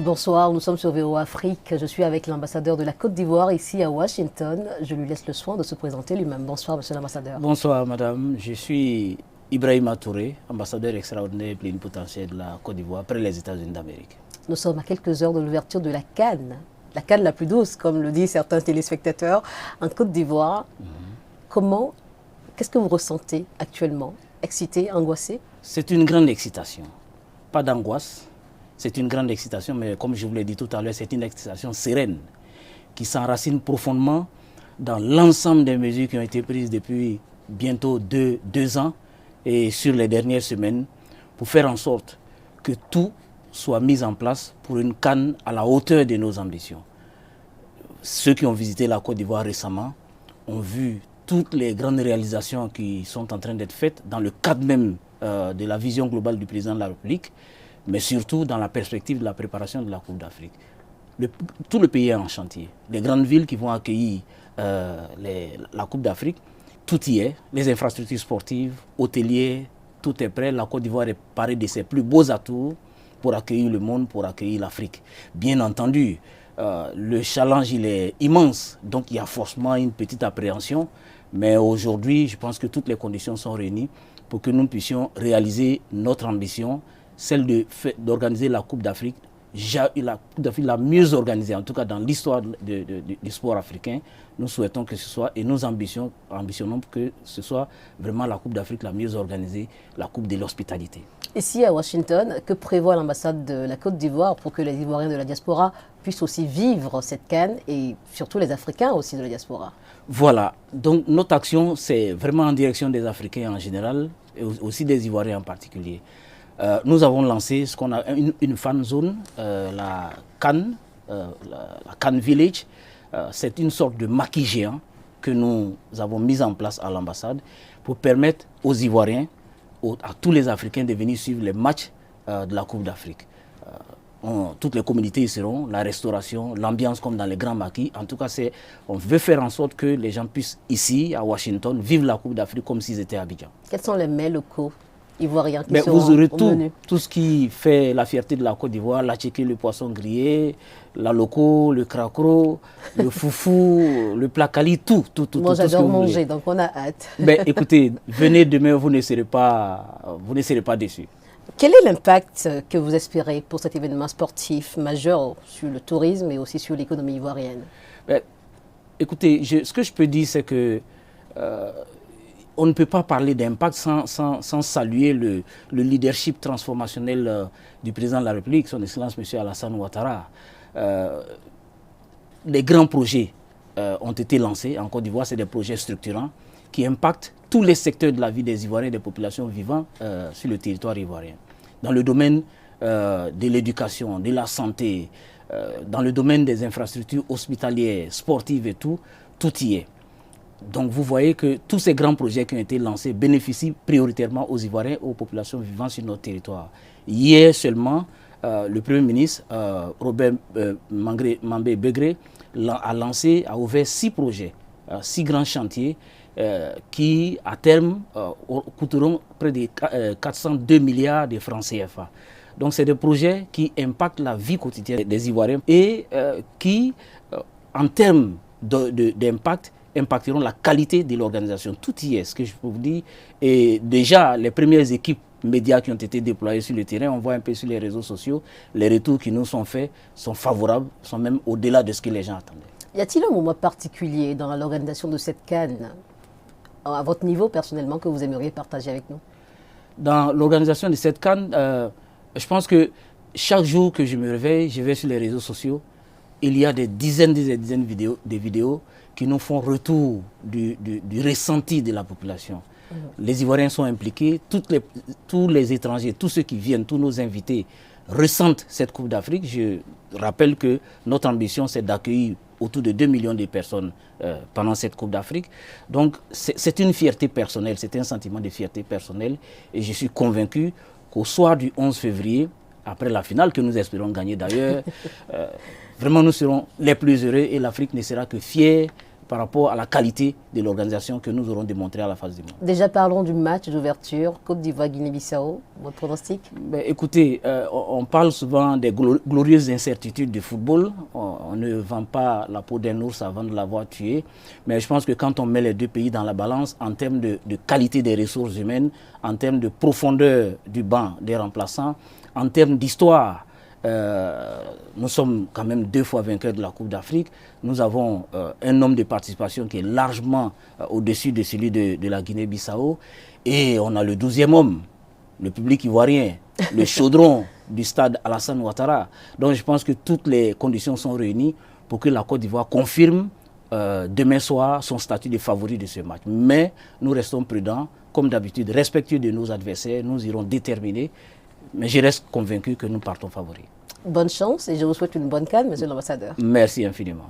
Bonsoir, nous sommes sur VO Afrique. Je suis avec l'ambassadeur de la Côte d'Ivoire ici à Washington. Je lui laisse le soin de se présenter lui-même. Bonsoir, monsieur l'ambassadeur. Bonsoir, madame. Je suis Ibrahima Touré, ambassadeur extraordinaire et plénipotentiaire de la Côte d'Ivoire près les États-Unis d'Amérique. Nous sommes à quelques heures de l'ouverture de la CAN la plus douce, comme le disent certains téléspectateurs, en Côte d'Ivoire. Qu'est-ce que vous ressentez actuellement? Excité, angoissé? C'est une grande excitation. Pas d'angoisse. C'est une grande excitation, mais comme je vous l'ai dit tout à l'heure, c'est une excitation sereine qui s'enracine profondément dans l'ensemble des mesures qui ont été prises depuis bientôt deux ans et sur les dernières semaines pour faire en sorte que tout soit mis en place pour une CAN à la hauteur de nos ambitions. Ceux qui ont visité la Côte d'Ivoire récemment ont vu toutes les grandes réalisations qui sont en train d'être faites dans le cadre même de la vision globale du président de la République, mais surtout dans la perspective de la préparation de la Coupe d'Afrique. Tout le pays est en chantier. Les grandes villes qui vont accueillir la Coupe d'Afrique, tout y est. Les infrastructures sportives, hôtelières, tout est prêt. La Côte d'Ivoire est parée de ses plus beaux atouts pour accueillir le monde, pour accueillir l'Afrique. Bien entendu, le challenge il est immense, donc il y a forcément une petite appréhension. Mais aujourd'hui, je pense que toutes les conditions sont réunies pour que nous puissions réaliser notre ambition, celle d'organiser la Coupe d'Afrique, la Coupe d'Afrique la mieux organisée, en tout cas dans l'histoire du sport africain. Nous souhaitons que ce soit, et nous ambitionnons que ce soit vraiment la Coupe d'Afrique la mieux organisée, la Coupe de l'hospitalité. Ici à Washington, que prévoit l'ambassade de la Côte d'Ivoire pour que les Ivoiriens de la diaspora puissent aussi vivre cette CAN et surtout les Africains aussi de la diaspora? Voilà, donc notre action c'est vraiment en direction des Africains en général et aussi des Ivoiriens en particulier. Nous avons lancé ce qu'on a une fan zone, la CAN, la CAN Village. C'est une sorte de maquis géant que nous avons mis en place à l'ambassade pour permettre aux Ivoiriens, à tous les Africains de venir suivre les matchs de la Coupe d'Afrique. Toutes les communautés y seront, la restauration, l'ambiance comme dans les grands maquis. En tout cas, on veut faire en sorte que les gens puissent ici, à Washington, vivre la Coupe d'Afrique comme s'ils étaient à Abidjan. Quels sont les mets locaux ivoiriens qui vous aurez tout ce qui fait la fierté de la Côte d'Ivoire, la tchéké, le poisson grillé, la loco, le cracro, le foufou, le placali, tout. Moi j'adore manger, donc on a hâte. Mais écoutez, venez demain, vous ne serez pas déçus. Quel est l'impact que vous espérez pour cet événement sportif majeur sur le tourisme et aussi sur l'économie ivoirienne? Écoutez, ce que je peux dire, c'est que on ne peut pas parler d'impact sans saluer le leadership transformationnel du président de la République, son Excellence M. Alassane Ouattara. Les grands projets ont été lancés en Côte d'Ivoire, c'est des projets structurants qui impactent tous les secteurs de la vie des Ivoiriens et des populations vivant sur le territoire ivoirien. Dans le domaine de l'éducation, de la santé, dans le domaine des infrastructures hospitalières, sportives et tout y est. Donc vous voyez que tous ces grands projets qui ont été lancés bénéficient prioritairement aux Ivoiriens, aux populations vivant sur notre territoire. Hier seulement, le Premier ministre, Robert Mambé Begré, a ouvert 6 projets, 6 grands chantiers qui, à terme, coûteront près de 402 milliards de francs CFA. Donc c'est des projets qui impactent la vie quotidienne des Ivoiriens et qui, en termes d'impact, impacteront la qualité de l'organisation. Tout y est, ce que je peux vous dire. Et déjà, les premières équipes médias qui ont été déployées sur le terrain, on voit un peu sur les réseaux sociaux, les retours qui nous sont faits sont favorables, sont même au-delà de ce que les gens attendaient. Y a-t-il un moment particulier dans l'organisation de cette CAN, à votre niveau personnellement, que vous aimeriez partager avec nous? Dans l'organisation de cette CAN, je pense que chaque jour que je me réveille, je vais sur les réseaux sociaux, il y a des dizaines de vidéos qui nous font retour du ressenti de la population. Les Ivoiriens sont impliqués, tous les étrangers, tous ceux qui viennent, tous nos invités ressentent cette Coupe d'Afrique. Je rappelle que notre ambition, c'est d'accueillir autour de 2 millions de personnes pendant cette Coupe d'Afrique. Donc c'est une fierté personnelle, c'est un sentiment de fierté personnelle. Et je suis convaincu qu'au soir du 11 février, après la finale que nous espérons gagner d'ailleurs, vraiment nous serons les plus heureux et l'Afrique ne sera que fière par rapport à la qualité de l'organisation que nous aurons démontré à la phase du monde. Déjà parlons du match d'ouverture, Côte d'Ivoire-Guinée-Bissau, votre pronostic? Ben, écoutez, on parle souvent des glorieuses incertitudes du football. On ne vend pas la peau d'un ours avant de l'avoir tué. Mais je pense que quand on met les deux pays dans la balance, en termes de qualité des ressources humaines, en termes de profondeur du banc des remplaçants, en termes d'histoire, nous sommes quand même 2 fois vainqueurs de la Coupe d'Afrique. Nous avons un nombre de participation qui est largement au-dessus de celui de la Guinée-Bissau. Et on a le 12e homme, le public ivoirien, le chaudron du stade Alassane Ouattara. Donc je pense que toutes les conditions sont réunies pour que la Côte d'Ivoire confirme demain soir son statut de favori de ce match. Mais nous restons prudents, comme d'habitude, respectueux de nos adversaires. Nous irons déterminés. Mais je reste convaincu que nous partons favoris. Bonne chance et je vous souhaite une bonne CAN, monsieur l'ambassadeur. Merci infiniment.